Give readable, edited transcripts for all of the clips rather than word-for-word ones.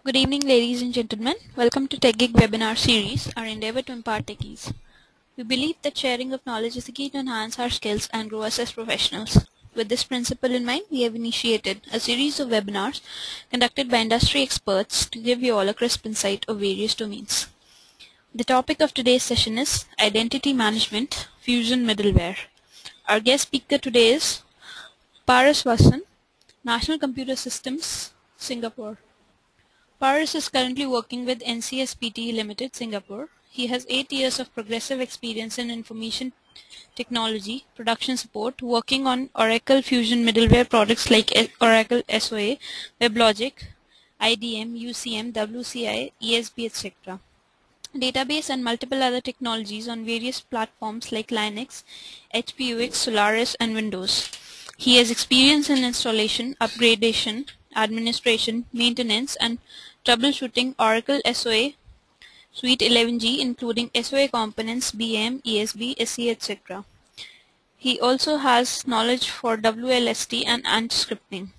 Good evening, ladies and gentlemen. Welcome to TechGig webinar series, our endeavor to impart techies. We believe that sharing of knowledge is the key to enhance our skills and grow us as professionals. With this principle in mind, we have initiated a series of webinars conducted by industry experts to give you all a crisp insight of various domains. The topic of today's session is Identity Management Fusion Middleware. Our guest speaker today is Paras Vasan, National Computer Systems, Singapore. Paras is currently working with NCSPT Limited, Singapore. He has 8 years of progressive experience in information technology, production support, working on Oracle Fusion Middleware products like Oracle SOA, WebLogic, IDM, UCM, WCI, ESB, etc. Database and multiple other technologies on various platforms like Linux, HPUX, Solaris, and Windows. He has experience in installation, upgradation, administration, maintenance, and troubleshooting Oracle SOA Suite 11G, including SOA components, BM, ESB, SE, etc. He also has knowledge for WLST and anti-scripting.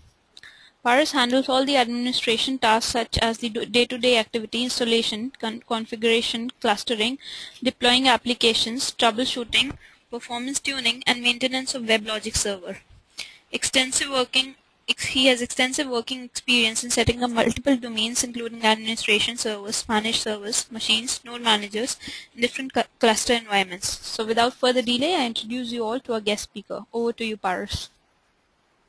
Paras handles all the administration tasks such as the day-to-day activity installation, configuration, clustering, deploying applications, troubleshooting, performance tuning, and maintenance of WebLogic server. He has extensive working experience in setting up multiple domains including administration servers, managed servers, machines, node managers, and different cluster environments. So without further delay, I introduce you all to our guest speaker. Over to you, Paras.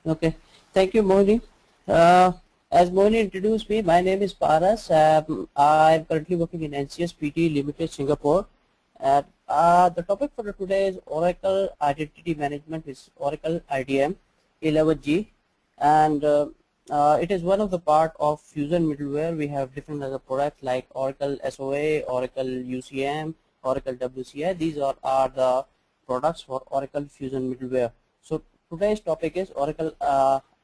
Okay, thank you, Mohini. As Mohini introduced me, my name is Paras. I'm currently working in NCSPT Limited, Singapore. And the topic for today is Oracle Identity Management with Oracle IDM 11G, and it is one of the part of Fusion Middleware. We have different other products like Oracle SOA, Oracle UCM, Oracle WCI. These are the products for Oracle Fusion Middleware. So today's topic is Oracle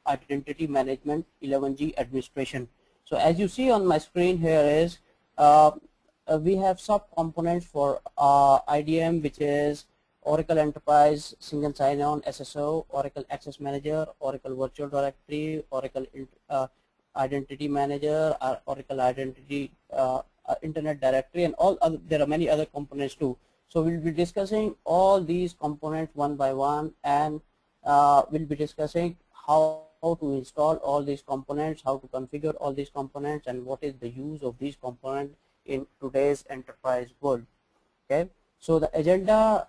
Identity Management 11G administration. So as you see on my screen here is we have sub-components for IDM, which is Oracle Enterprise Single Sign-On SSO, Oracle Access Manager, Oracle Virtual Directory, Oracle Identity Manager, Oracle Identity Internet Directory, and all other, there are many other components too. So we'll be discussing all these components one by one, and we'll be discussing how to install all these components, how to configure all these components, and what is the use of these components in today's enterprise world. Okay, so the agenda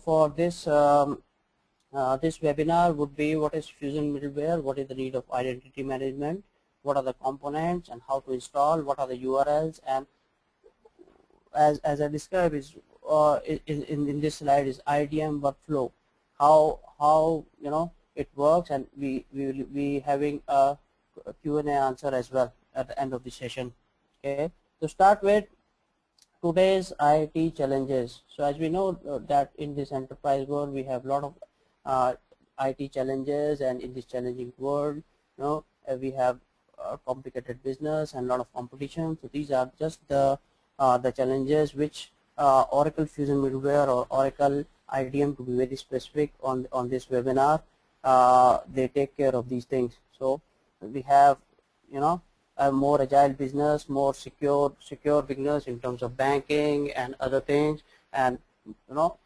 for this this webinar would be what is Fusion Middleware, what is the need of identity management, what are the components and how to install, what are the URLs, and as I described is in this slide is IDM workflow, how you know it works, and we will be having a Q&A answer as well at the end of the session. Okay, to start with today's IT challenges. So as we know that in this enterprise world we have a lot of IT challenges, and in this challenging world, you know, we have complicated business and a lot of competition. So these are just the challenges which Oracle Fusion Middleware or Oracle IDM, to be very specific on this webinar, they take care of these things. So we have, you know, a more agile business, more secure business in terms of banking and other things, and you know,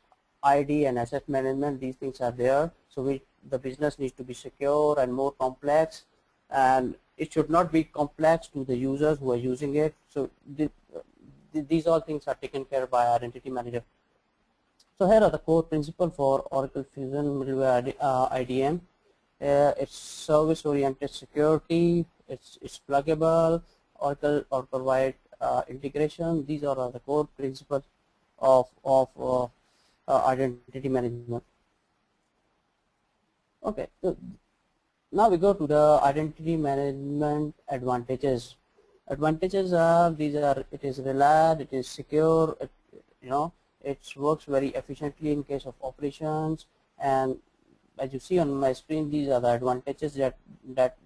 ID and asset management, these things are there. So the business needs to be secure and more complex, and it should not be complex to the users who are using it. So these all things are taken care of by Identity Manager. So here are the core principles for Oracle Fusion Middleware IDM. It's service-oriented security. It's pluggable. Oracle or provide integration. These are the core principles of identity management. Okay, so now we go to the identity management advantages. Advantages are it is reliable, it is secure, you know, it works very efficiently in case of operations, and as you see on my screen, these are the advantages that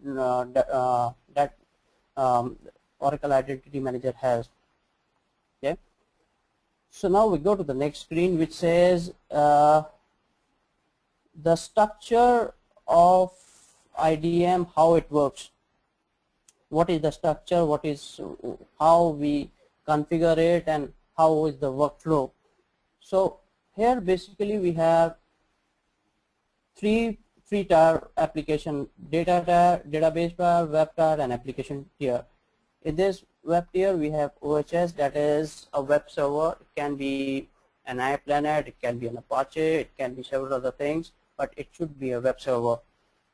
Oracle Identity Manager has. Okay, so now we go to the next screen, which says the structure of IDM, how it works. what is the structure, what is how we configure it, and how is the workflow. So here basically we have three tier application: data tier, database tier, web tier, and application tier. In this web tier we have OHS, that is a web server. It can be an iPlanet, it can be an Apache, it can be several other things, but it should be a web server.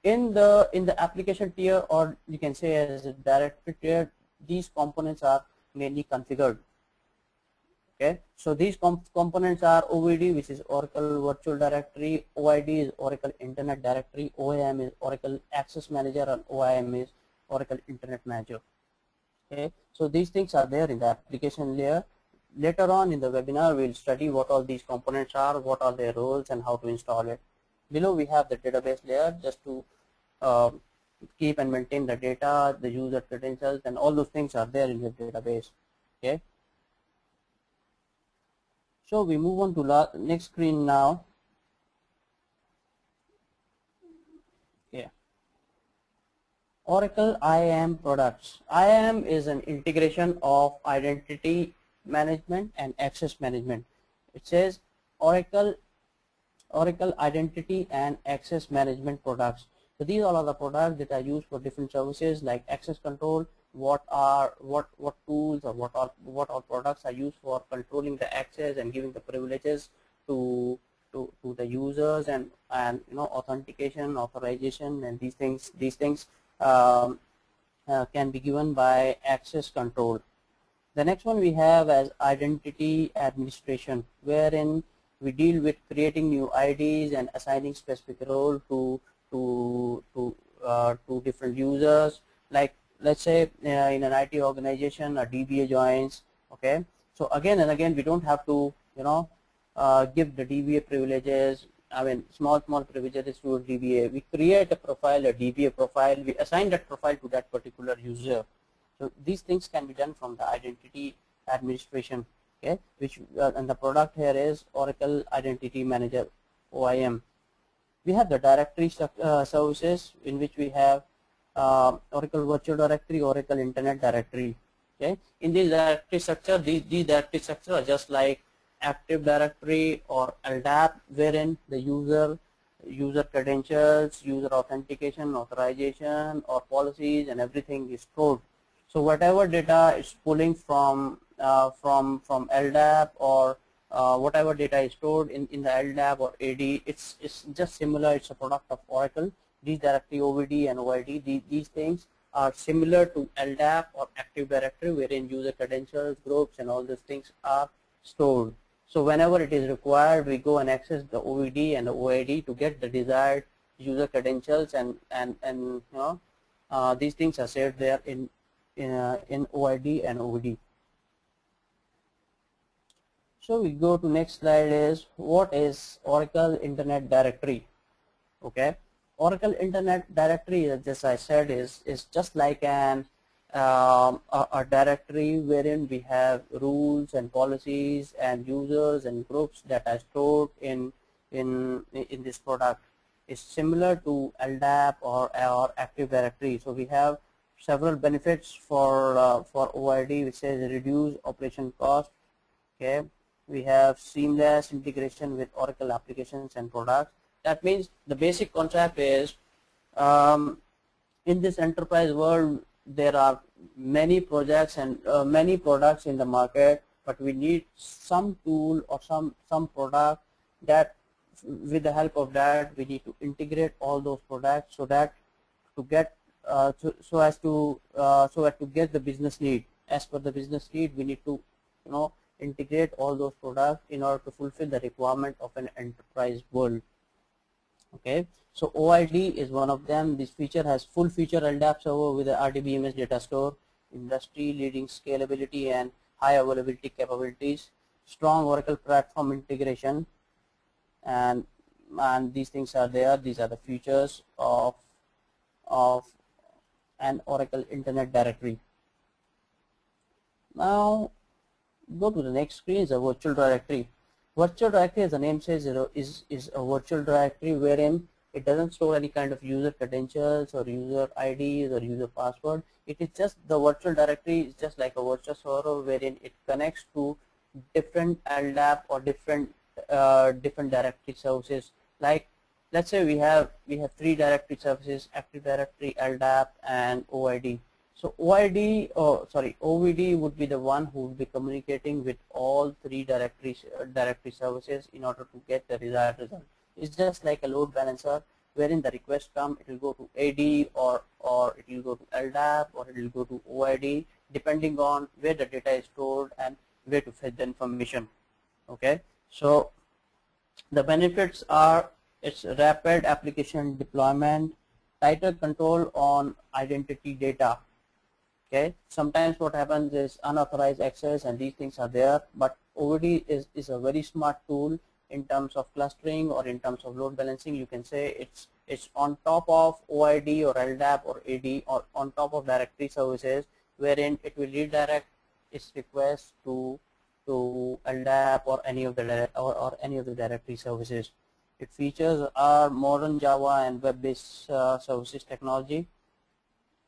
In the application tier, or you can say as a directory tier, these components are mainly configured. Okay, so these components are OVD, which is Oracle Virtual Directory, OID is Oracle Internet Directory, OAM is Oracle Access Manager, and OIM is Oracle Internet Manager. Okay, so these things are there in the application layer. Later on in the webinar, we'll study what all these components are, what are their roles, and how to install it. Below we have the database layer, just to keep and maintain the data, the user credentials, and all those things are there in the database. Okay. So we move on to next screen now. Yeah. Oracle IAM Products. IAM is an integration of identity management and access management. It says Oracle Identity and Access Management Products. So these all are the products that are used for different services like access control. What tools or what all products are used for controlling the access and giving the privileges to the users, and authentication, authorization, and these things can be given by access control. The next one we have as identity administration, wherein we deal with creating new IDs and assigning specific role to different users. Like let's say in an IT organization, a DBA joins. Okay, so again and again we don't have to give the DBA privileges. I mean small privileges to a DBA. We create a profile, a DBA profile. We assign that profile to that particular user. So these things can be done from the identity administration. Okay, which and the product here is Oracle Identity Manager, OIM. We have the directory services, in which we have Oracle Virtual Directory, Oracle Internet Directory. Okay, in this directory structure, these directory structures are just like Active Directory or LDAP, wherein the user credentials, user authentication, authorization, or policies, and everything is stored. So whatever data is pulling from LDAP, or whatever data is stored in the LDAP or AD, it's just similar. It's a product of Oracle. These directory OVD and OID, these things are similar to LDAP or Active Directory, wherein user credentials, groups, and all these things are stored. So whenever it is required, we go and access the OVD and the OID to get the desired user credentials, and these things are saved there in OID and OVD. So we go to next slide is what is Oracle Internet Directory. Okay, Oracle Internet Directory, as I said, is just like a directory wherein we have rules and policies and users and groups that are stored in this product. It's similar to LDAP or Active Directory. So we have several benefits for OID, which says reduce operation cost. Okay, we have seamless integration with Oracle applications and products. That means the basic concept is in this enterprise world, there are many projects and many products in the market, but we need some tool or some product that, with the help of that, we need to integrate all those products so that to get so as to get the business need. As per the business need, we need to integrate all those products in order to fulfill the requirement of an enterprise world. Okay, so OID is one of them. This feature has full feature LDAP server with a RDBMS data store, industry leading scalability and high availability capabilities, strong Oracle platform integration, and these things are there. These are the features of an Oracle Internet Directory. Now go to the next screen is a virtual directory. Virtual directory, as the name says, is a virtual directory wherein It doesn't store any kind of user credentials or user IDs or user password. It is just the virtual directory is just like a virtual server wherein it connects to different LDAP or different directory services. Like let's say we have three directory services: Active Directory, LDAP, and OID. So OVD would be the one who will be communicating with all three directory services in order to get the desired result. It's just like a load balancer wherein the request come, it will go to AD or it will go to LDAP or it will go to OID depending on where the data is stored and where to fetch the information. Okay, so the benefits are its rapid application deployment, tighter control on identity data. Okay, sometimes what happens is unauthorized access and these things are there, but OVD is a very smart tool in terms of clustering or in terms of load balancing. You can say it's on top of OID or LDAP or AD or on top of directory services, wherein it will redirect its request to LDAP or any of the directory services. Its features are modern Java and web-based services technology.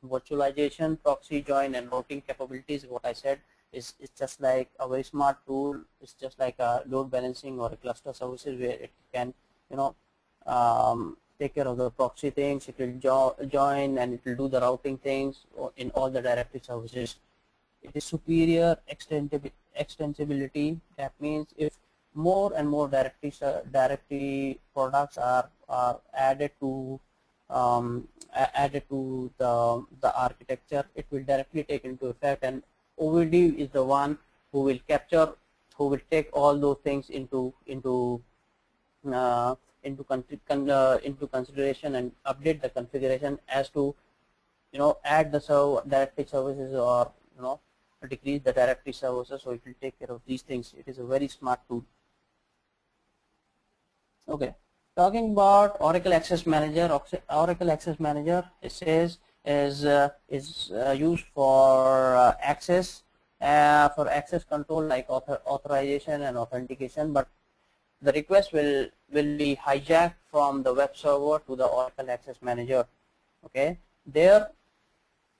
Virtualization, proxy join, and routing capabilities. What I said is just like a very smart tool. It's just like a load balancing or a cluster services where it can, take care of the proxy things. It will join and it will do the routing things in all the directory services. It is superior extensibility. That means if more and more directory products are added to the architecture, it will directly take into effect, and OVD is the one who will take all those things into consideration and update the configuration as to add the directory services or decrease the directory services. So it will take care of these things. It is a very smart tool. Okay. Talking about Oracle Access Manager, Oracle Access Manager, it says is used for access control like authorization and authentication, but the request will be hijacked from the web server to the Oracle Access Manager. Okay, there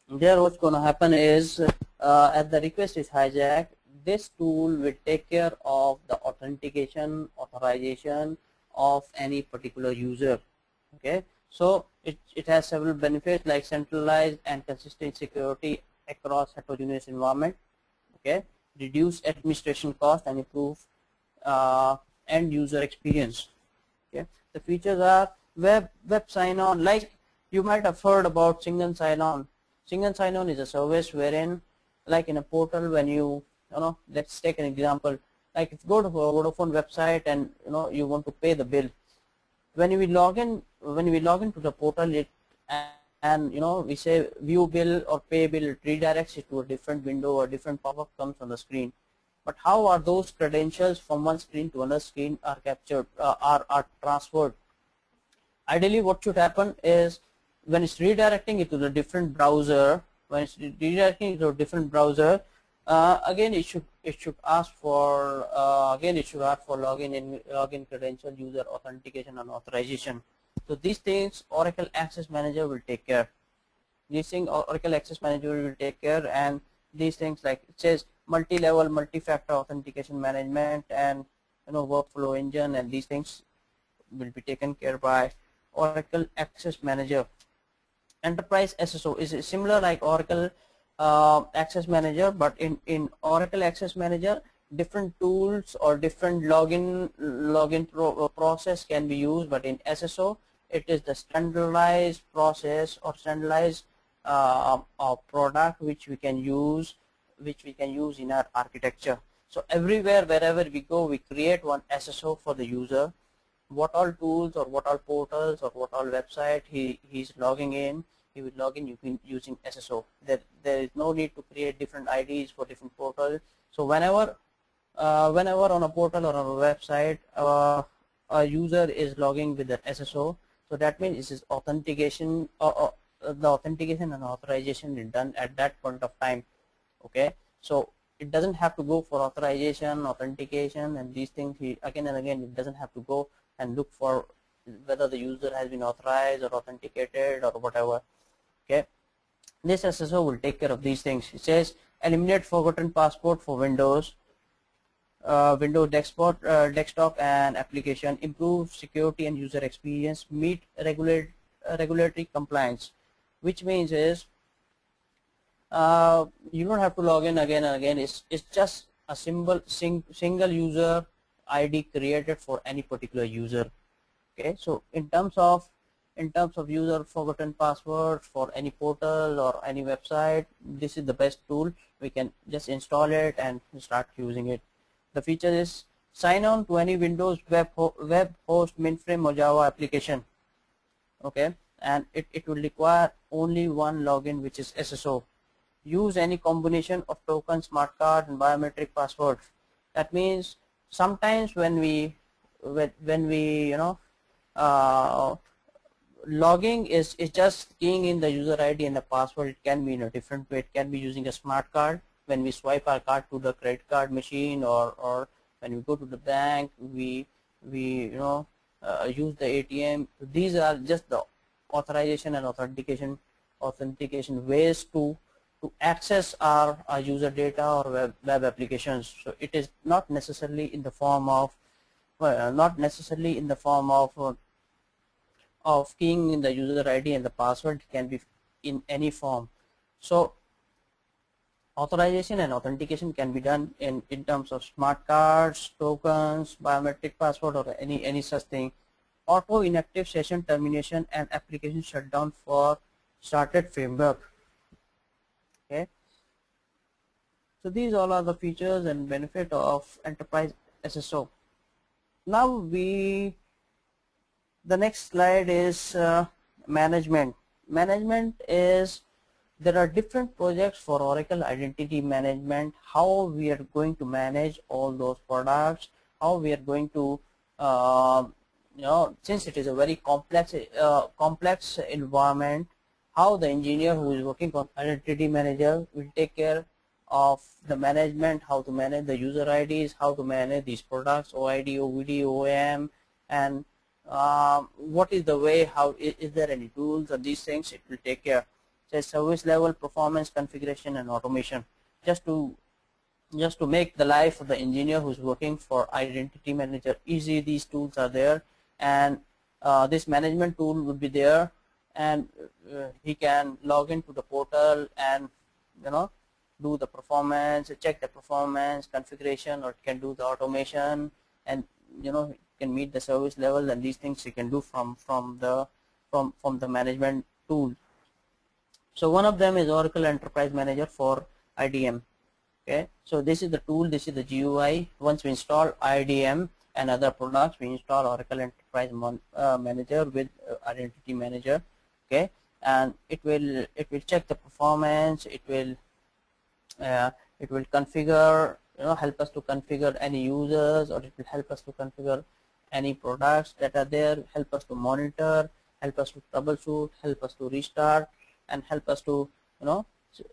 what's going to happen is as the request is hijacked, this tool will take care of the authentication, authorization of any particular user. Okay, so it has several benefits like centralized and consistent security across heterogeneous environment. Okay, reduce administration cost and improve end user experience. Okay, the features are web sign-on. Like you might have heard about single sign-on. Single sign-on is a service wherein, like in a portal, when let's take an example. Like if you go to a Vodafone website and you want to pay the bill, when we log into the portal, and we say view bill or pay bill, it redirects it to a different window or different pop-up comes on the screen. But how are those credentials from one screen to another screen are captured, are transferred? Ideally, what should happen is when it's redirecting it to the different browser, again it should ask for login credential, user authentication, and authorization. So these things Oracle Access Manager will take care. And these things, like it says multi-level, multi-factor authentication management and workflow engine, and these things will be taken care by Oracle Access Manager. Enterprise SSO is similar like Oracle Access Manager, but in Oracle Access Manager, different tools or different login process can be used, but in SSO it is the standardized process or standardized product which we can use in our architecture. So everywhere, wherever we go, we create one SSO for the user. What all tools or what all portals or what all website he's logging in, he will log in using SSO. There is no need to create different IDs for different portals. So whenever on a portal or on a website a user is logging with the SSO, so that means this is authentication, the authentication and authorization is done at that point of time. Okay, so it doesn't have to go for authorization, authentication, and these things. Again and again, it doesn't have to go and look for whether the user has been authorized or authenticated or whatever. Okay, this SSO will take care of these things. It says eliminate forgotten password for Windows, Windows desktop and application, improve security and user experience, meet regulatory compliance, which means is you don't have to log in again and again. It's just a single user ID created for any particular user. Okay, so in terms of user forgotten passwords for any portal or any website, this is the best tool. We can just install it and start using it. The feature is sign on to any Windows web host, mainframe or Java application. Okay, and it will require only one login, which is SSO. Use any combination of token, smart card and biometric passwords. That means sometimes when we logging is just keying in the user ID and the password. It can be in a different way. It can be using a smart card when we swipe our card to the credit card machine, or when we go to the bank, we use the ATM. These are just the authorization and authentication ways to access our user data or web applications. So it is not necessarily in the form of keying in the user ID and the password. It can be in any form. So authorization and authentication can be done in terms of smart cards, tokens, biometric password, or any such thing. Auto inactive session termination and application shutdown for started framework. Okay, so these all are the features and benefit of Enterprise SSO. Now the next slide is management. Management is, there are different projects for Oracle Identity Management, how we are going to manage all those products, how we are going to since it is a very complex environment, how the engineer who is working on Identity Manager will take care of the management, how to manage the user IDs, how to manage these products, OID, OVD, OAM, and what is the way, how is there any tools or these things. It will take care. Says service level, performance, configuration and automation, just to make the life of the engineer who's working for Identity Manager easy. These tools are there, and this management tool would be there, and he can log into the portal and do the performance, check the performance, configuration, or it can do the automation, and it can meet the service level, and these things you can do from the management tool. So one of them is Oracle Enterprise Manager for IDM. Okay, so this is the tool, this is the GUI. Once we install IDM and other products, we install Oracle Enterprise Manager with Identity Manager. Okay, and it will check the performance. It will configure, help us to configure any users, or it will help us to configure any products that are there, help us to monitor, help us to troubleshoot, help us to restart, and help us to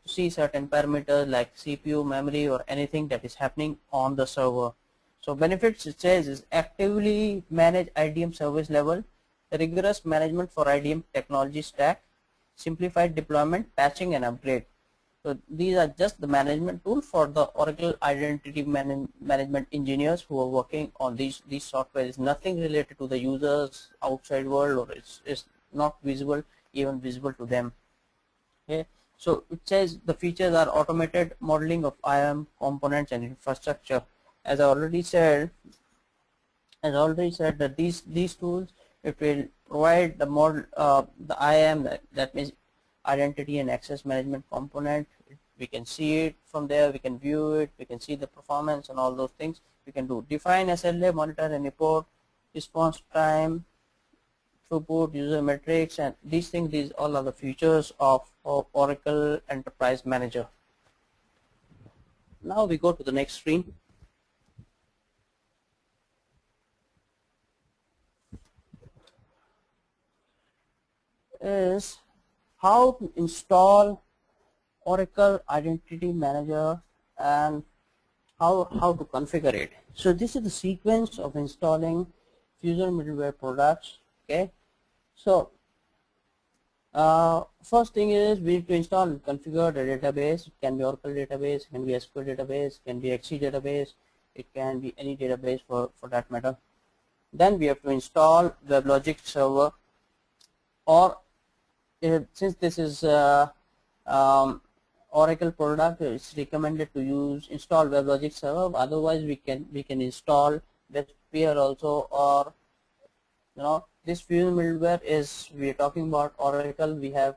see certain parameters like CPU, memory, or anything that is happening on the server. So benefits, it says, is actively manage IDM service level, rigorous management for IDM technology stack, simplified deployment, patching and upgrade. So these are just the management tool for the Oracle Identity Management engineers who are working on these software. Is nothing related to the users outside world, or it's not even visible to them. Okay, so it says the features are automated modeling of IAM components and infrastructure. As I already said that these tools, it will provide the model, the IAM, that means identity and access management component. We can see it from there, we can view it, we can see the performance and all those things. We can do define SLA, monitor and report, response time, throughput, user metrics, and these things. These all are the features of Oracle Enterprise Manager. Now we go to the next screen. Is how to install Oracle Identity Manager and how to configure it. So this is the sequence of installing Fusion Middleware products. Okay, so first thing is we need to install and configure the database. It can be Oracle database, it can be SQL database, it can be XC database, it can be any database for that matter. Then we have to install WebLogic server, or since this is Oracle product, it's recommended to install WebLogic server. Otherwise, we can install WebSphere also, or this Fusion middleware is, we are talking about Oracle. We have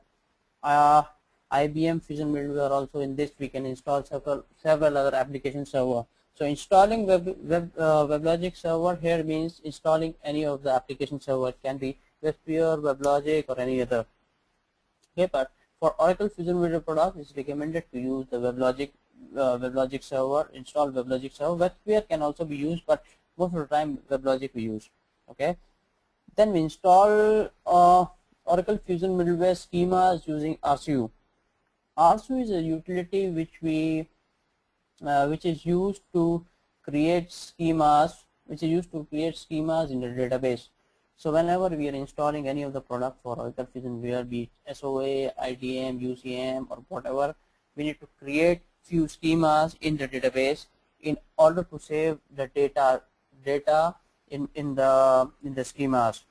IBM Fusion middleware also. In this, we can install several other application server. So installing WebLogic server here means installing any of the application server. It can be WebSphere, WebLogic, or any other. Okay, but for Oracle Fusion Middleware product, it's recommended to use the WebLogic server. Install WebLogic server. WebSphere can also be used, but most of the time WebLogic we use. Okay. Then we install Oracle Fusion Middleware schemas using RCU. RCU is a utility which is used to create schemas, in the database. So whenever we are installing any of the product for Oracle Fusion Middleware, be it SOA, IDM, UCM, or whatever, we need to create few schemas in the database in order to save the data in the schemas.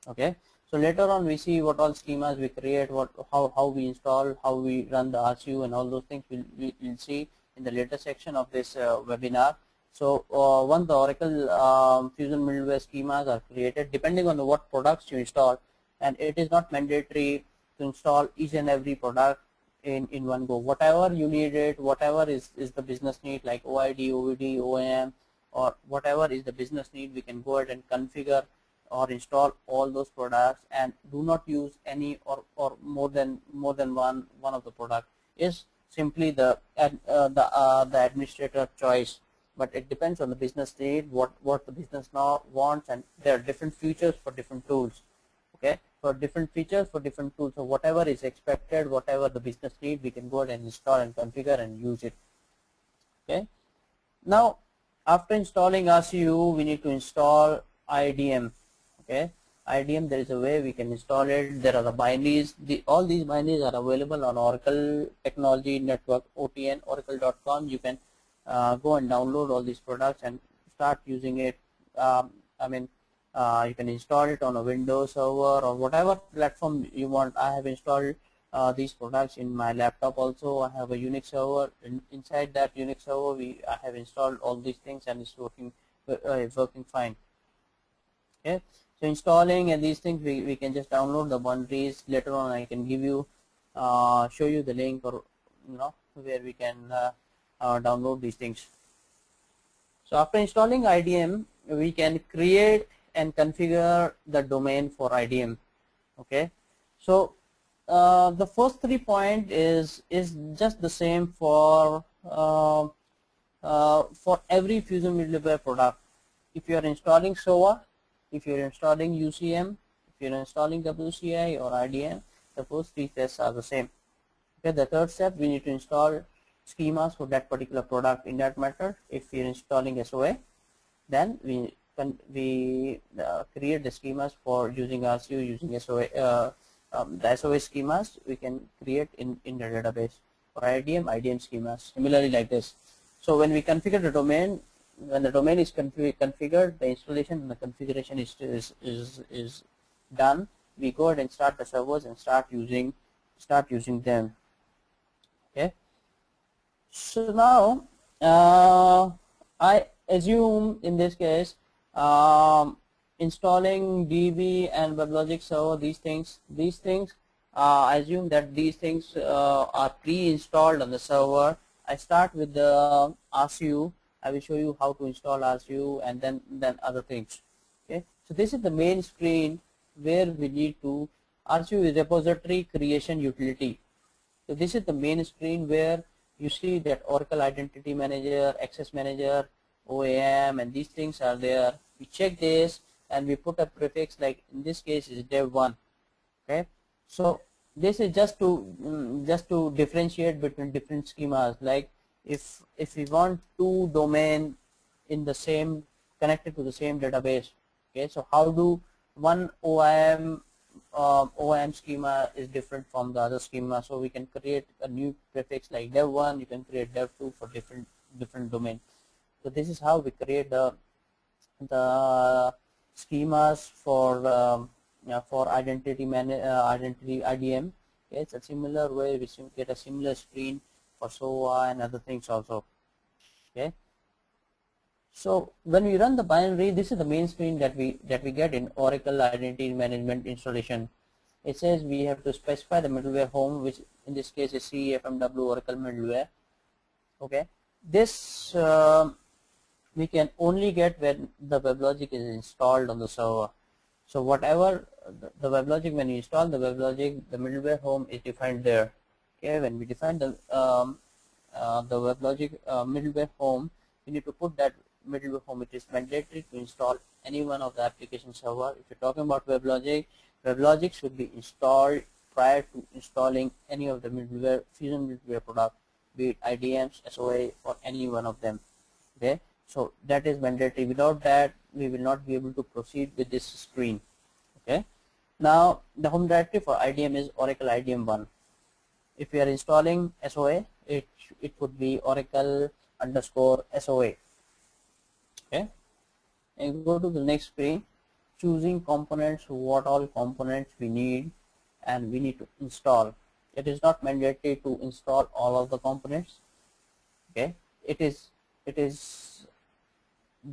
Okay, so later on we see what all schemas we create, how we install, how we run the RCU, and all those things we'll see in the later section of this webinar. So once the Oracle Fusion Middleware schemas are created, depending on what products you install, and it is not mandatory to install each and every product in one go. Whatever you need it, whatever is the business need, like OID, OVD, OAM, or whatever is the business need, we can go ahead and configure or install all those products, and do not use any or more than one of the product. Is simply the administrator choice, but it depends on the business need, what the business now wants, and there are different features for different tools. Okay, for different features for different tools. So whatever is expected, whatever the business need, we can go ahead and install and configure and use it. Okay, now after installing RCU, we need to install IDM. Okay, IDM, there is a way we can install it. There are the binaries. All these binaries are available on Oracle Technology Network, OTN, oracle.com. You can go and download all these products and start using it. You can install it on a Windows server or whatever platform you want. I have installed these products in my laptop also. I have a Unix server. Inside that Unix server, I have installed all these things, and it's working fine. Okay, so installing and these things, we can just download the binaries. Later on, I can give you show you the link, or where we can download these things. So after installing IDM, we can create and configure the domain for IDM. Okay, so the first 3 points is just the same for every Fusion Middleware product. If you are installing SOA, if you are installing UCM, if you are installing WCI or IDM, the first 3 tests are the same. Okay, the third step, we need to install schemas for that particular product. In that matter, if we are installing SOA, then we create the schemas for using RCU, using SOA. The SOA schemas we can create in the database. For IDM schemas, similarly like this. So when we configure the domain, when the domain is configured, the installation and the configuration is done. We go ahead and start the servers and start using them. Okay. So now I assume in this case installing DB and WebLogic server, these things, I assume that these things are pre-installed on the server. I start with the RCU. I will show you how to install RCU, and then other things. Okay, so this is the main screen where we need to. RCU is repository creation utility. So this is the main screen where you see that Oracle Identity Manager, Access Manager, OAM, and these things are there. We check this and we put a prefix, like in this case is dev1. Okay, so this is just to differentiate between different schemas. Like if we want 2 domain in the same, connected to the same database. Okay, so how do one OIM schema is different from the other schema, so we can create a new prefix like dev1. You can create dev2 for different domain. So this is how we create the schemas for identity IDM. Okay, it's a similar way we get a similar screen for SOA and other things also. Okay. So when we run the binary, this is the main screen that we get in Oracle Identity Management installation. It says we have to specify the middleware home, which in this case is CFMW Oracle middleware. Okay, this we can only get when the WebLogic is installed on the server. So whatever the WebLogic, when you install the WebLogic, the middleware home is defined there. Okay, when we define the WebLogic middleware home, we need to put that middleware home. It is mandatory to install any one of the application server. If you're talking about WebLogic should be installed prior to installing any of the middleware Fusion middleware product, be it IDMs, SOA, or any one of them. Okay, so that is mandatory. Without that, we will not be able to proceed with this screen. Okay, now the home directory for IDM is Oracle IDM 1. If we are installing SOA, it would be Oracle _SOA. Okay, and go to the next screen, choosing components, what all components we need, and we need to install. It is not mandatory to install all of the components. Okay, it is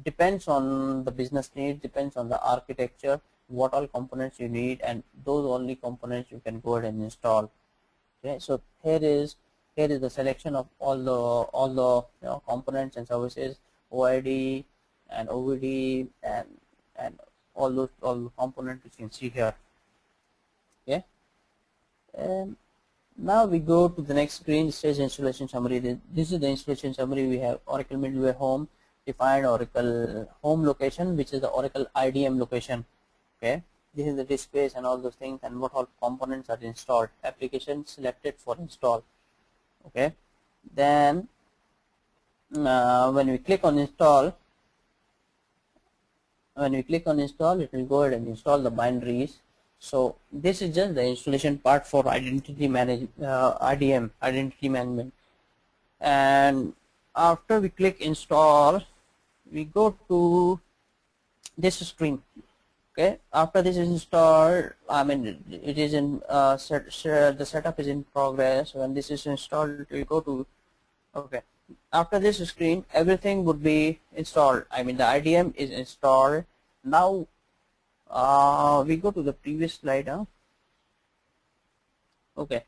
depends on the business needs, depends on the architecture, what all components you need, and those only components you can go ahead and install. Okay, so here is the selection of all the components and services, OID and OVD and all the components you can see here. Okay, and now we go to the next screen. It says installation summary. This is the installation summary. We have Oracle middleware home, defined Oracle home location, which is the Oracle IDM location. Okay, this is the disk space and all those things, and what all components are installed, application selected for install. Okay, then when we click on install, it will go ahead and install the binaries. So this is just the installation part for identity IDM, identity management. And after we click install, we go to this screen. Okay, after this is installed, I mean it is in the setup is in progress. When this is installed, we go to, okay, after this screen everything would be installed. I mean the IDM is installed. Now we go to the previous slide. Okay,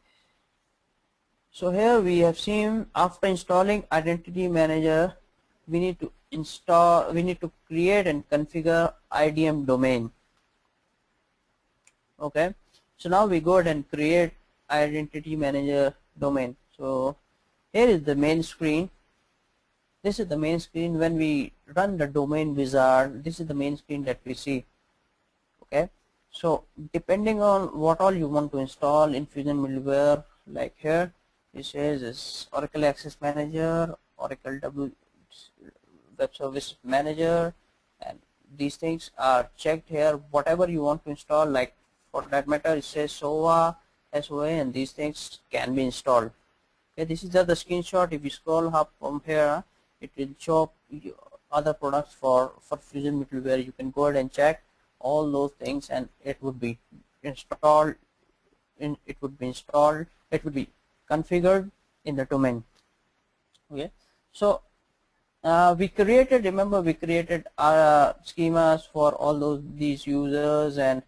so here we have seen after installing identity manager, we need to create and configure IDM domain. Okay, so now we go ahead and create identity manager domain. So here is the main screen. This is the main screen. When we run the domain wizard, this is the main screen that we see. Okay, so depending on what all you want to install in Fusion middleware, like here it says is Oracle Access Manager, Oracle Web Service Manager, and these things are checked here. Whatever you want to install, like for that matter it says SOA, and these things can be installed. Okay, this is just the screenshot. If you scroll up from here, it will show other products for Fusion middleware. You can go ahead and check all those things, and it would be installed. It would be configured in the domain. Okay, so remember we created schemas for all these users and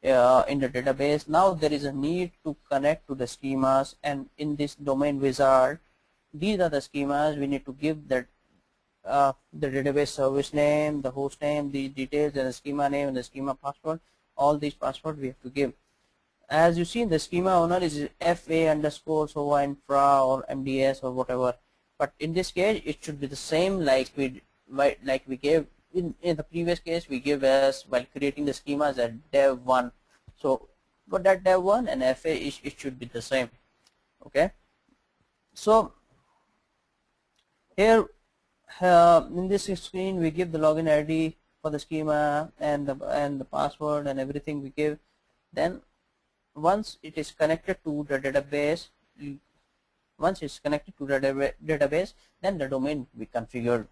in the database. Now there is a need to connect to the schemas, and in this domain wizard, these are the schemas. We need to give that the database service name, the host name, the details, and the schema name and the schema password. All these passwords we have to give. As you see, the schema owner is FA_SOA infra or MDS or whatever. But in this case, it should be the same like we gave in the previous case. We give as while creating the schemas at dev1. So for that dev1 and FA, it should be the same. Okay. So here in this screen, we give the login ID for the schema and the password and everything we give. Then once it is connected to the database, then the domain will be configured.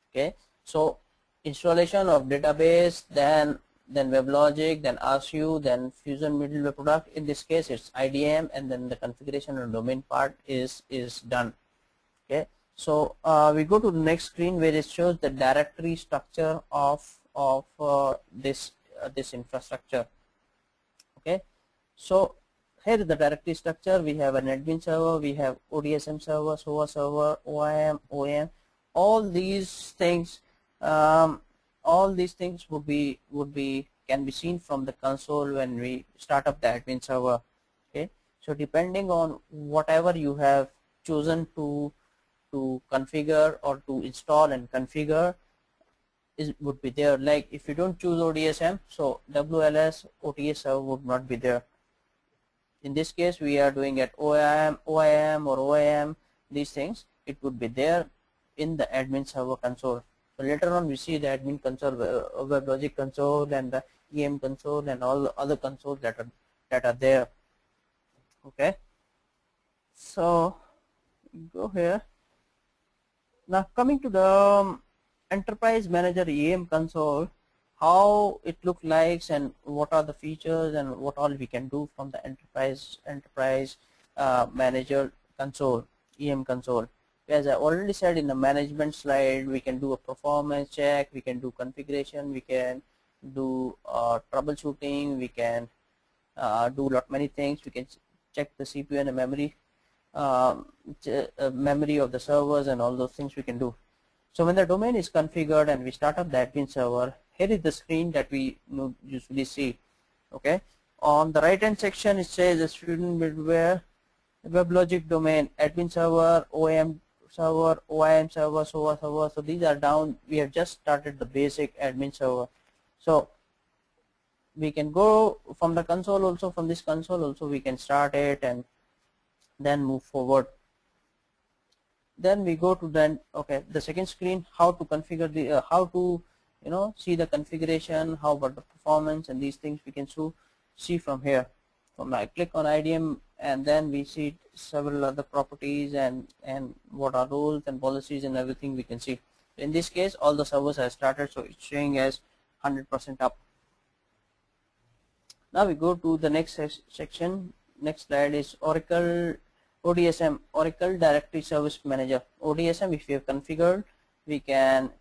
Okay, so installation of database, then WebLogic, then RSU, then Fusion Middleware product. In this case, it's IDM, and then the configuration and domain part is done. Okay, so we go to the next screen where it shows the directory structure of this infrastructure. Okay, so here is the directory structure. We have an admin server, we have ODSM server, SOA server, OIM, OEM. All these things can be seen from the console when we start up the admin server. Okay, so depending on whatever you have chosen to configure or to install and configure would be there. Like if you don't choose ODSM, so WLS OTS server would not be there. In this case, we are doing at OIM or OIM, these things, it would be there in the admin server console. So later on we see the admin console, WebLogic console, and the IAM console, and all the other consoles that are there. Okay, so go here. Now coming to the Enterprise Manager IAM console, how it looks like and what are the features and what all we can do from the Enterprise Manager console, IAM console. As I already said in the management slide, we can do a performance check, we can do configuration, we can do troubleshooting, we can do many things. We can check the CPU and the memory of the servers, and all those things we can do. So when the domain is configured and we start up the admin server, here is the screen that we usually see. Okay, on the right hand section it says the Fusion Middleware, WebLogic domain, admin server, OEM server, OIM server, SOA server. So these are down. We have just started the basic admin server. So we can go from the console also, from this console also we can start it and then move forward. Then we go to the second screen, how to configure the how to see the configuration, how about the performance, and these things we can see from here. From I click on IDM, and then we see several other properties and what are rules and policies and everything we can see. In this case, all the servers have started, so it's showing as 100% up. Now we go to the next section. Next slide is Oracle ODSM, Oracle Directory Service Manager. ODSM, if you have configured, we can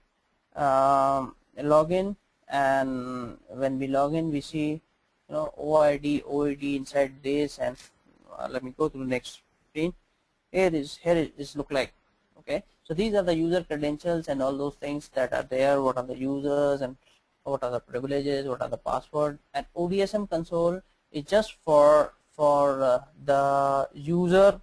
log in, and when we log in, we see OID, OED inside this, and let me go to the next screen. Here it look like. Okay, so these are the user credentials and all those things that are there. What are the users and what are the privileges, what are the password. And ODSM console is just for the user.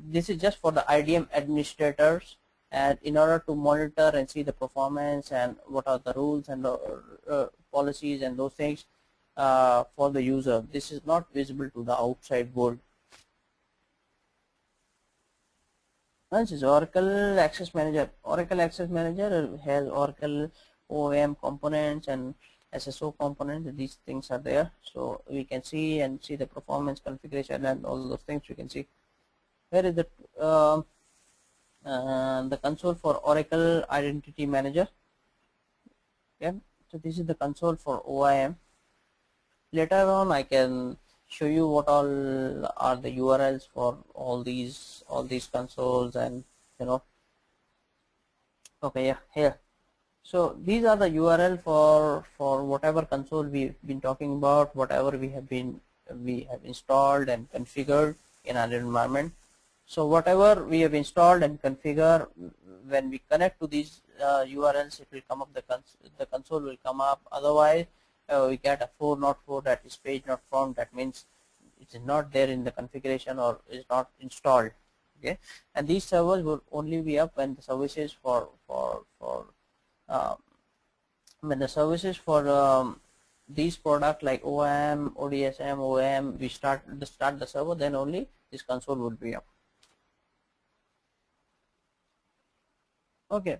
This is just for the IDM administrators, and in order to monitor and see the performance and what are the rules and policies and those things for the user. This is not visible to the outside world. This is Oracle Access Manager. Oracle Access Manager has Oracle OEM components and SSO components. These things are there, so we can see the performance, configuration, and all those things we can see. Here is the console for Oracle Identity Manager. Okay, so this is the console for OIM. Later on, I can show you what all are the URLs for all these consoles, and okay, yeah, here. So these are the URL for whatever console we've been talking about, whatever we have installed and configured in our environment. So whatever we have installed and configured, when we connect to these URLs, it will come up, the console will come up. Otherwise, we get a 404, that is page not found. That means it is not there in the configuration or is not installed. Okay, and these servers will only be up when the services these products like OIM, ODSM, OEM, we start the server, then only this console will be up. Okay,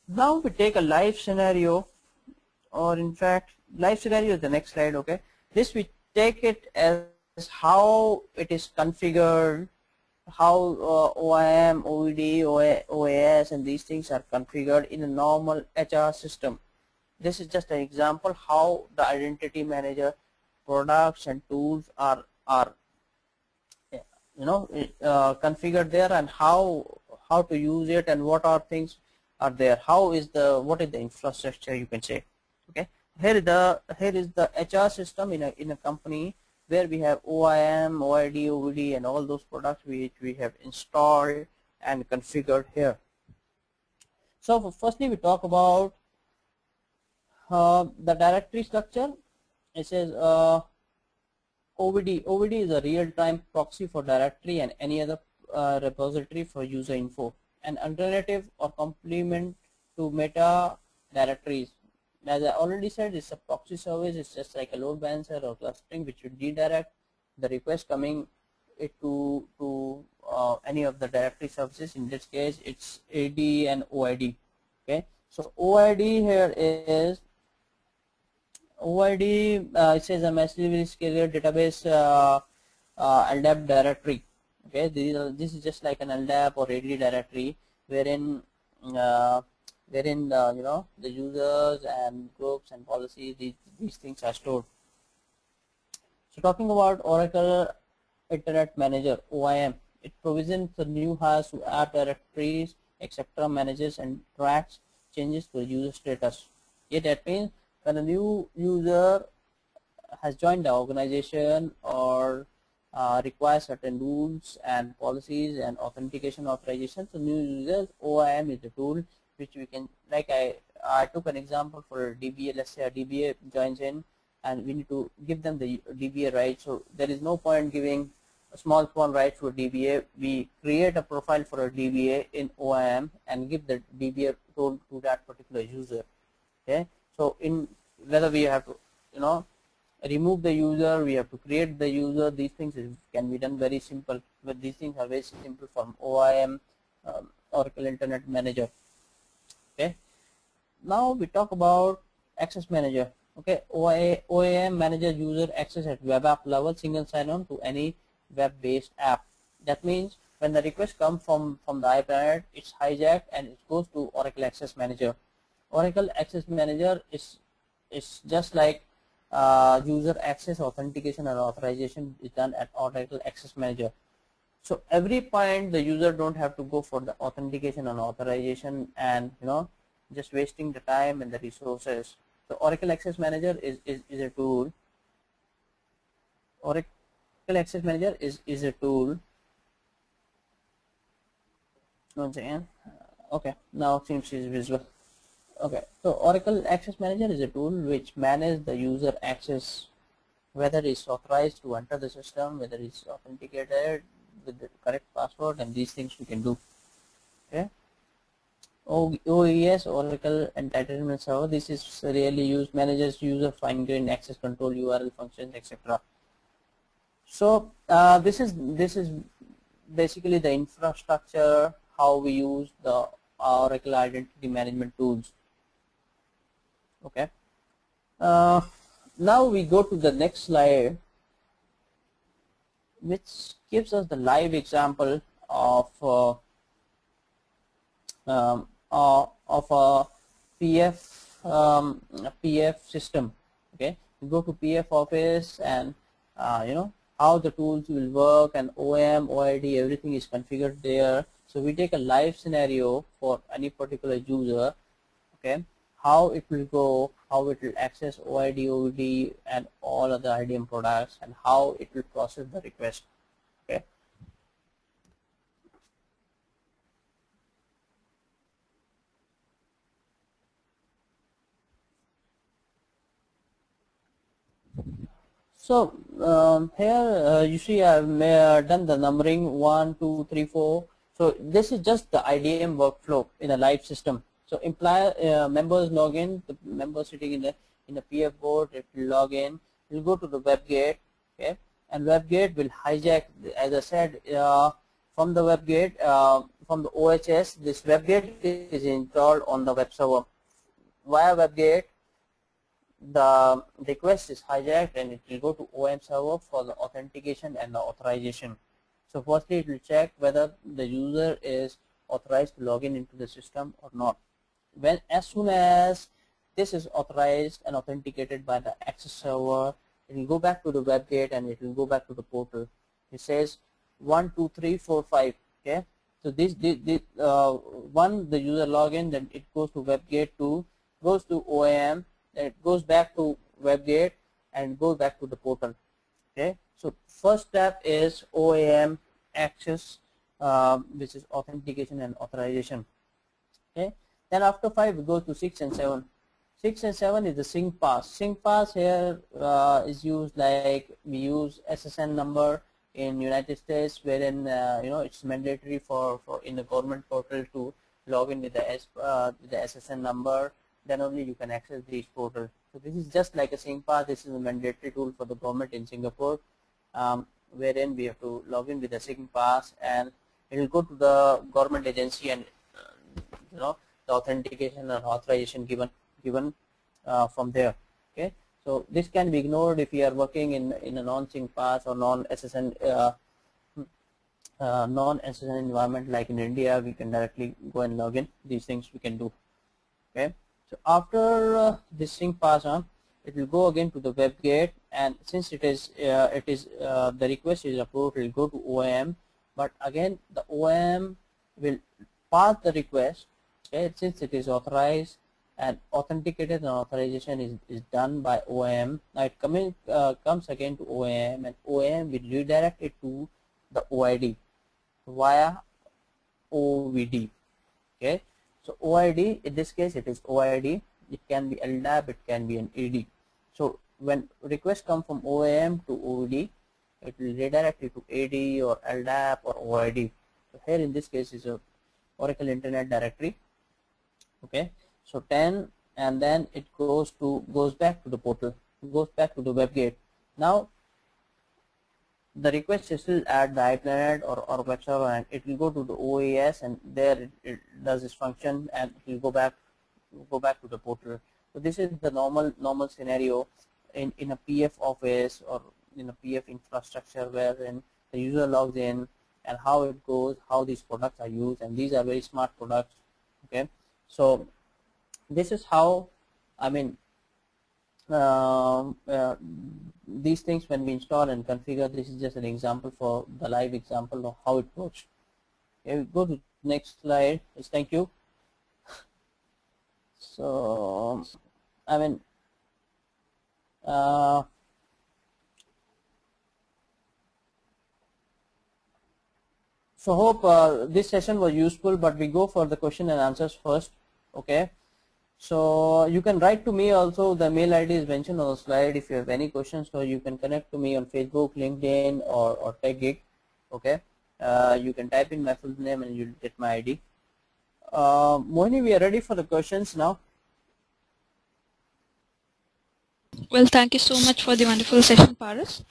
now we take a live scenario or in fact live scenario is the next slide. Okay, this we take it as how it is configured, how OIM, OED, OAS and these things are configured in a normal HR system. This is just an example how the identity manager products and tools are configured there, and how to use it, and what are things are there, what is the infrastructure, you can say. Okay, here is the HR system in a company where we have OIM, OID, OVD and all those products which we have installed and configured here. So firstly we talk about the directory structure. It says OVD. OVD is a real-time proxy for directory and any other repository for user info, an alternative or complement to meta directories. As I already said, it's a proxy service. It's just like a load balancer or clustering which would redirect the request coming to any of the directory services. In this case, it's AD and OID. Okay, so OID here is OID. It says a massively scalable database LDAP directory. Okay, this is just like an LDAP or AD directory wherein the users and groups and policies, these things are stored. So talking about Oracle Internet Manager, OIM, it provisions the new hires to app directories, etc., manages and tracks changes to user status. Yeah, that means when a new user has joined the organization or requires certain rules and policies and authentication authorization, so new users, OIM is the tool which we can, like I took an example for DBA. Let's say a DBA joins in and we need to give them the DBA right. So there is no point giving a small rights to a DBA. We create a profile for a DBA in OIM and give the DBA role to that particular user. Okay, so in whether we have to remove the user, we have to create the user, these things can be done very simple, but these things are very simple from OIM, Oracle Internet Manager. Okay, now we talk about access manager. Okay, OIM manager user access at web app level, single sign-on to any web-based app. That means when the request comes from the iPad, it's hijacked and it goes to Oracle Access Manager. Oracle Access Manager is just like user access, authentication and authorization is done at Oracle Access Manager. So every point the user don't have to go for the authentication and authorization and just wasting the time and the resources. So Oracle Access Manager is a tool. Oracle Access Manager is a tool. Once again, okay, now it seems is visible. Okay, so Oracle Access Manager is a tool which manages the user access, whether it's authorized to enter the system, whether it's authenticated with the correct password, and these things we can do. Okay, OES, Oracle Entitlement Server, this is really used, manages user fine-grained access control, URL functions, etc. So this is basically the infrastructure, how we use the Oracle identity management tools. Okay, now we go to the next slide, which gives us the live example of a PF system. Okay, we go to PF office and how the tools will work, and OIM, OID, everything is configured there. So we take a live scenario for any particular user. Okay, how it will go, how it will access OID, OVD and all other IAM products, and how it will process the request. Okay, so here you see I've done the numbering 1, 2, 3, 4. So this is just the IAM workflow in a live system. So members log in, the member sitting in the PF board, it will log in, will go to the web gate. Okay, and web gate will hijack, as I said, from the web gate, from the OHS, this web gate is installed on the web server. Via web gate, the request is hijacked and it will go to OAM server for the authentication and the authorization. So firstly it will check whether the user is authorized to log in into the system or not. As soon as this is authorized and authenticated by the access server, it will go back to the web gate and it will go back to the portal. It says 1 2 3 4 5. Okay, so this one, the user login, then it goes to web gate, 2 goes to OAM, then it goes back to web gate and goes back to the portal. Okay, so first step is OAM access, which is authentication and authorization. Okay, then after 5 we go to 6 and 7. 6 and 7 is the sync pass. Sync pass here is used like we use SSN number in United States, wherein it's mandatory for in the government portal to log in with the SSN number. Then only you can access these portals. So this is just like a sync pass. This is a mandatory tool for the government in Singapore, wherein we have to log in with a sync pass, and it will go to the government agency, and the authentication and authorization given from there. Okay, so this can be ignored if you are working in a non-sync pass or non-SSN environment like in India. We can directly go and log in. These things we can do. Okay, so after this sync pass on, it will go again to the web gate, and since the request is approved, it will go to OAM, but again the OAM will pass the request. Okay, since it is authorized and authenticated and authorization is done by OAM. Now it comes again to OAM, and OAM will redirect it to the OID via OVD. Okay, so OID, in this case it is OID. It can be LDAP, it can be an ED. So when requests come from OAM to OVD, it will redirect it to AD or LDAP or OID. So here in this case is a Oracle Internet Directory. Okay, so 10, and then it goes back to the portal, goes back to the web gate. Now the request is still at the iPlanet or web server, and it will go to the OAS, and there it does its function, and it will go back to the portal. So this is the normal scenario in a PF office or in a PF infrastructure, wherein the user logs in and how it goes, how these products are used, and these are very smart products. Okay, so this is how, I mean, these things when we install and configure. This is just an example for the live example of how it works. Okay, we go to next slide. Yes, thank you. So I mean, so hope this session was useful, but we go for the question and answers first. Okay, so you can write to me also. The mail ID is mentioned on the slide if you have any questions, so you can connect to me on Facebook, LinkedIn, or TechGig. Okay, you can type in my full name and you'll get my ID. Mohini, we are ready for the questions now. Well, thank you so much for the wonderful session, Paras.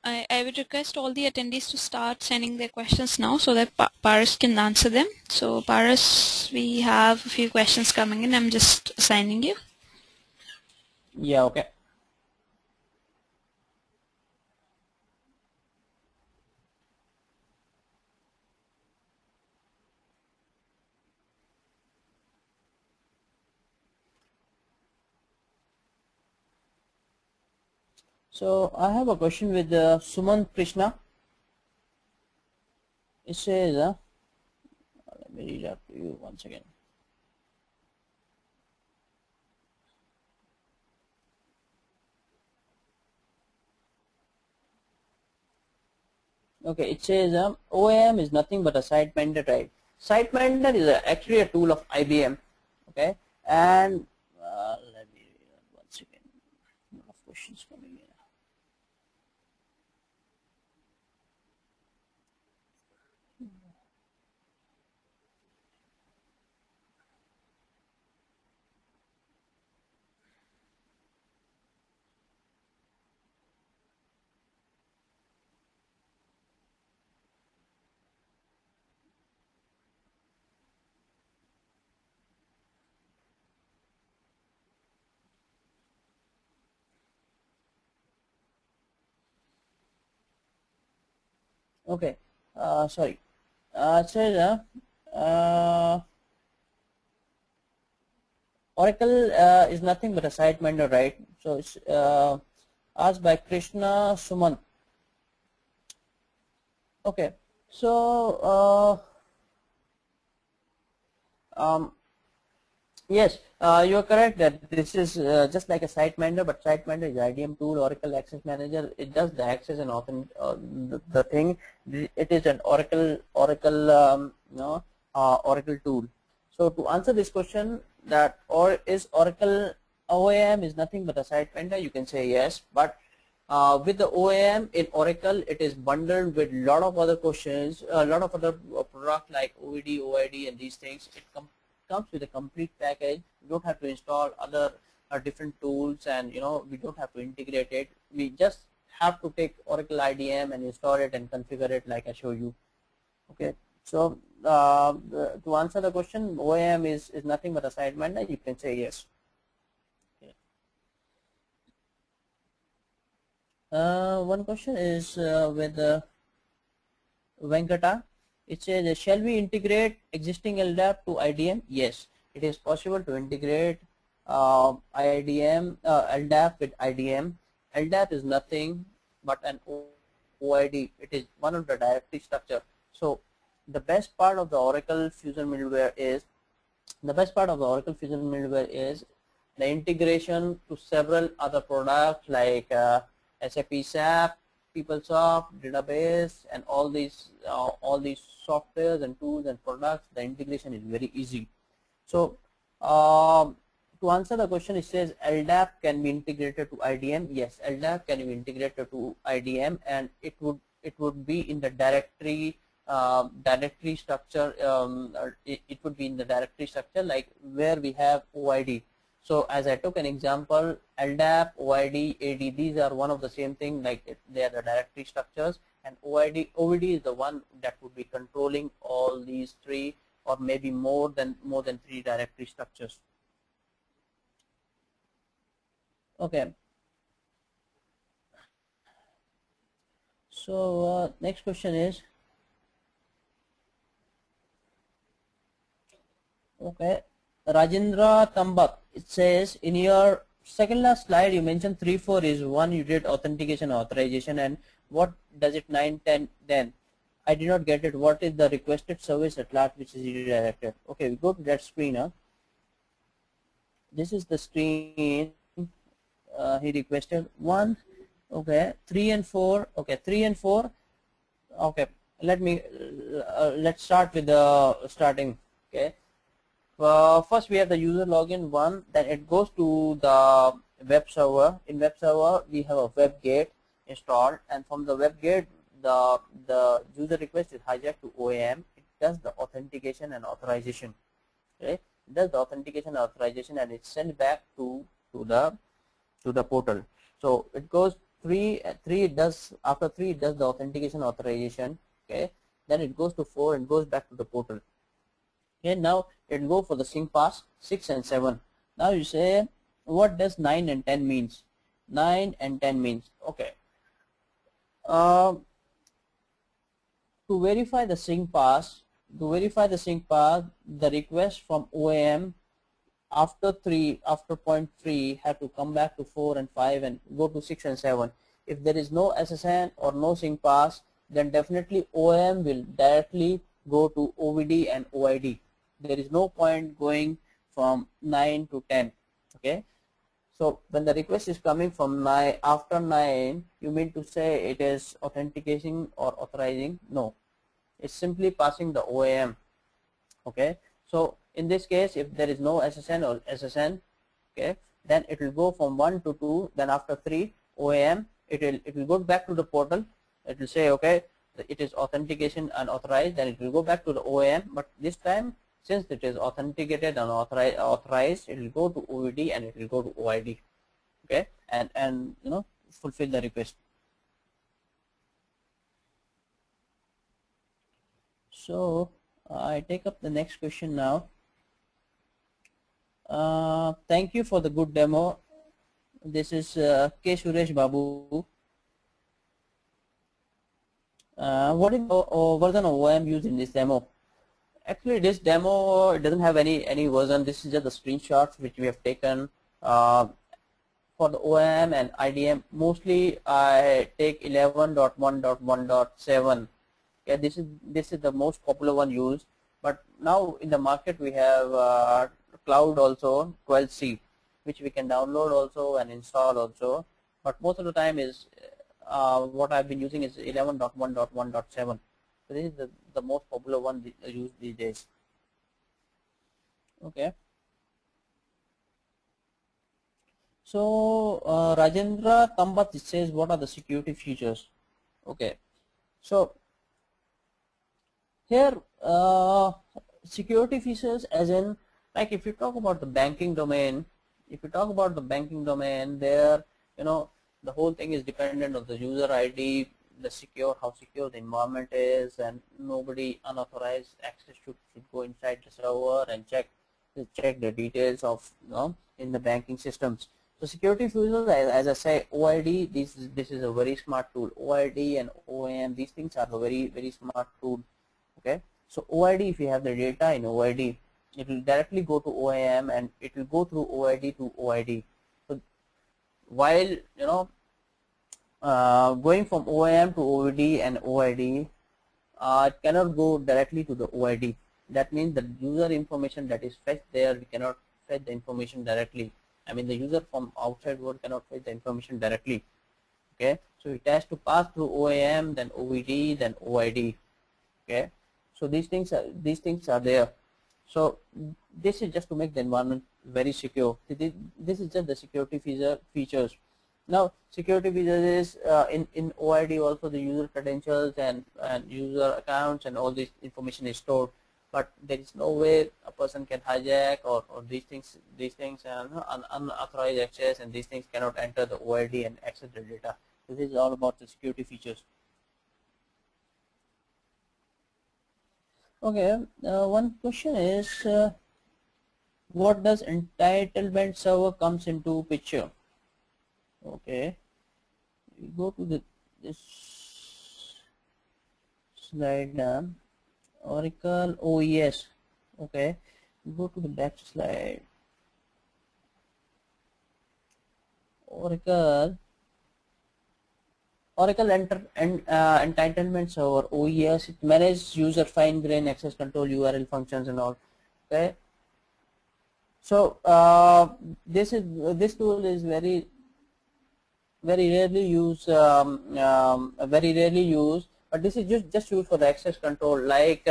I would request all the attendees to start sending their questions now so that Paras can answer them. So Paras, we have a few questions coming in. I'm just assigning you. Yeah, okay. So I have a question with Suman Krishna. It says, let me read out to you once again. Okay, it says OAM is nothing but a SiteMinder, right? SiteMinder is actually a tool of IBM. Okay, and let me read out once again. A lot of questions coming in. Okay, sorry. It says Oracle is nothing but a site vendor, right? So it's asked by Krishna Sumant. Okay, so yes, you are correct that this is just like a site manager, but site manager is IDM tool, Oracle Access Manager. It does the access and the thing. It is an Oracle Oracle tool. So to answer this question, that or is Oracle OAM is nothing but a site vendor, you can say yes, but with the OAM in Oracle, it is bundled with lot of other questions, a lot of other product like OED, OID, and these things. It comes with a complete package. You don't have to install other different tools, and we don't have to integrate it. We just have to take Oracle IDM and install it and configure it like I show you. Okay, so to answer the question, OAM is nothing but a site vendor. You can say yes. One question is with Venkata. It says, shall we integrate existing LDAP to IDM? Yes, it is possible to integrate LDAP with IDM. LDAP is nothing but an OID. It is one of the directory structure. So the best part of the Oracle Fusion Middleware is the integration to several other products like SAP SAP, PeopleSoft, database, and all these softwares and tools and products. The integration is very easy. So to answer the question, it says LDAP can be integrated to IDM. Yes, LDAP can be integrated to IDM, and it would be in the directory structure. It would be in the directory structure like where we have OID. So as I took an example, LDAP, OID, AD, these are one of the same thing, like they are the directory structures, and OID is the one that would be controlling all these three, or maybe more than three directory structures. Okay. So next question is, okay, Rajendra Tambak. It says, in your second last slide, you mentioned 3.4 is one you did authentication authorization, and what does it 9.10 then? I did not get it. What is the requested service at large which is redirected? Okay, we go to that screen. This is the screen. He requested 1. Okay, 3 and 4. Okay, 3 and 4. Okay, let's start with the starting. Okay. First we have the user login 1, then it goes to the web server. In web server we have a web gate installed, and from the web gate the user request is hijacked to OAM. It does the authentication and authorization. Okay, it does the authentication and authorization, and it's sent back to the portal. So it goes 3. It does, after 3 it does the authentication authorization. Okay, then it goes to 4 and goes back to the portal. Okay, now it will go for the sync pass 6 and 7. Now you say, what does 9 and 10 means? 9 and 10 means, okay. To verify the sync pass, the request from OAM after point 3 have to come back to 4 and 5 and go to 6 and 7. If there is no SSN or no sync pass, then definitely OAM will directly go to OVD and OID. There is no point going from 9 to 10. Okay, so when the request is coming from 9, after 9, you mean to say it is authenticating or authorizing? No, it's simply passing the OAM. Okay, so in this case, if there is no SSN or SSN, okay, then it will go from 1 to 2. Then after 3 OAM, it will go back to the portal. It will say, okay, it is authentication and authorized. Then it will go back to the OAM, but this time, since it is authenticated and authorized, it will go to OVD and it will go to OID. Okay, and fulfill the request. So I take up the next question now. Thank you for the good demo. This is K. Suresh Babu. What is the version of OAM used in this demo? Actually, this demo, it doesn't have any version. This is just the screenshots which we have taken for the OAM and IDM. Mostly, I take 11.1.1.7. Okay, this is the most popular one used. But now in the market we have cloud also 12c, which we can download also and install also. But most of the time is what I've been using is 11.1.1.7. So this is the most popular one used these days. Okay. So Rajendra Kambat says, what are the security features? Okay. So here security features, as in, like if you talk about the banking domain, there, the whole thing is dependent on the user ID, how secure the environment is, and nobody unauthorized access should go inside the server and check the details of, in the banking systems. So security features, as I say, OID, this is a very smart tool. OID and OAM, these things are a very smart tool. Okay, so OID, if you have the data in OID, it will directly go to OAM and it will go through OID to OID. So while going from OAM to OID and OID, it cannot go directly to the OID. That means the user information that is fetched there, we cannot fetch the information directly. I mean, the user from outside world cannot fetch the information directly. Okay, so it has to pass through OAM, then OID, then OID. Okay, so these things are there. So this is just to make the environment very secure. This is just the security features. Now security features is in OID also the user credentials and user accounts and all this information is stored, but there is no way a person can hijack or these things and unauthorized access, and these things cannot enter the OID and access the data. So this is all about the security features. Okay, one question is, what does entitlement server comes into picture? Okay, we go to this slide, Oracle OES. Okay, we go to the next slide. Oracle entitlement server, OES, it manages user fine-grained access control, URL functions and all. Okay, so this tool is very rarely used, but this is just used for the access control, like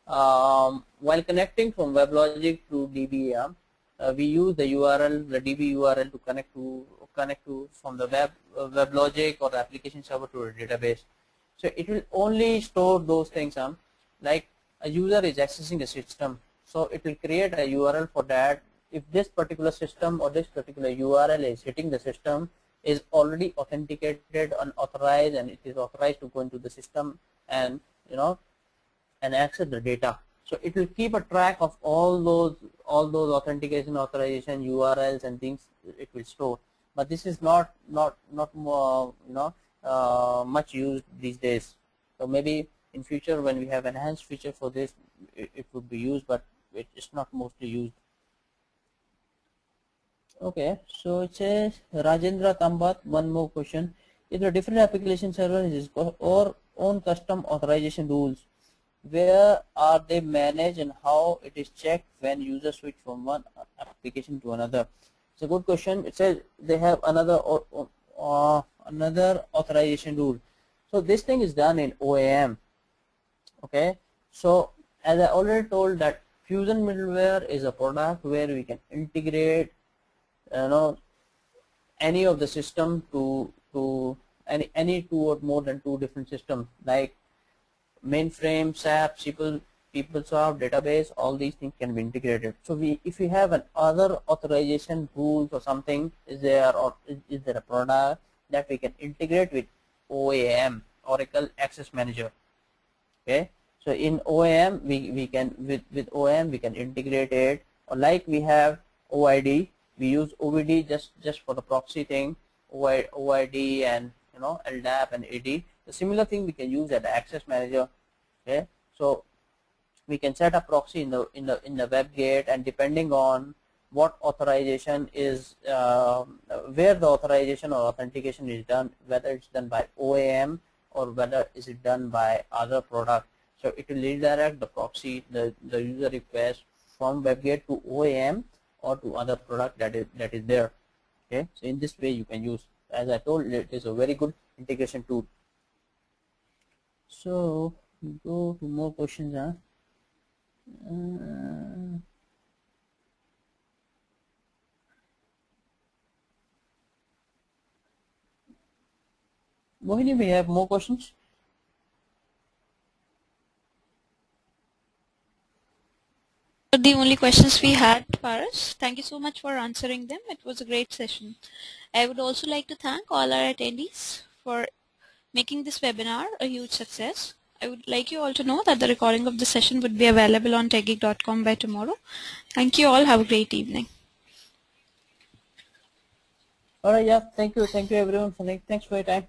while connecting from WebLogic to DB, we use the URL, the DB URL to connect to from the WebLogic or the application server to a database. So it will only store those things, like a user is accessing the system, so it will create a URL for that. If this particular system or this particular URL is hitting the system, is already authenticated and authorized, and it is authorized to go into the system and and access the data. So it will keep a track of all those authentication, authorization, URLs and things it will store. But this is not more much used these days. So maybe in future when we have enhanced feature for this, it would be used, but it is not mostly used. Okay, so it says Rajendra Kambat, one more question. If the different application servers or own custom authorization rules, where are they managed and how it is checked when users switch from one application to another? It's a good question. It says they have another authorization rule. So this thing is done in OAM. Okay, so as I already told that Fusion Middleware is a product where we can integrate any of the system to any two or more than two different systems, like mainframe, SAP, PeopleSoft, database, all these things can be integrated. So if we have an other authorization rules or something, is there a product that we can integrate with OAM, Oracle Access Manager? Okay, so in OAM we can with OAM we can integrate it, or like we have OID, we use OID just for the proxy thing, OID and LDAP and AD. The similar thing we can use at the access manager. Okay, so we can set a proxy in the web gate, and depending on what authorization is, where the authorization or authentication is done, whether it's done by OAM or whether is it done by other product. So it will redirect the proxy, the user request from web gate to OAM or to other product that is there. Okay, so in this way you can use. As I told, it is a very good integration tool. So go to more questions. Mohini, we have more questions. The only questions we had, Paras. Thank you so much for answering them. It was a great session. I would also like to thank all our attendees for making this webinar a huge success. I would like you all to know that the recording of the session would be available on techgig.com by tomorrow. Thank you all. Have a great evening. All right, yeah, thank you everyone. Thanks for your time.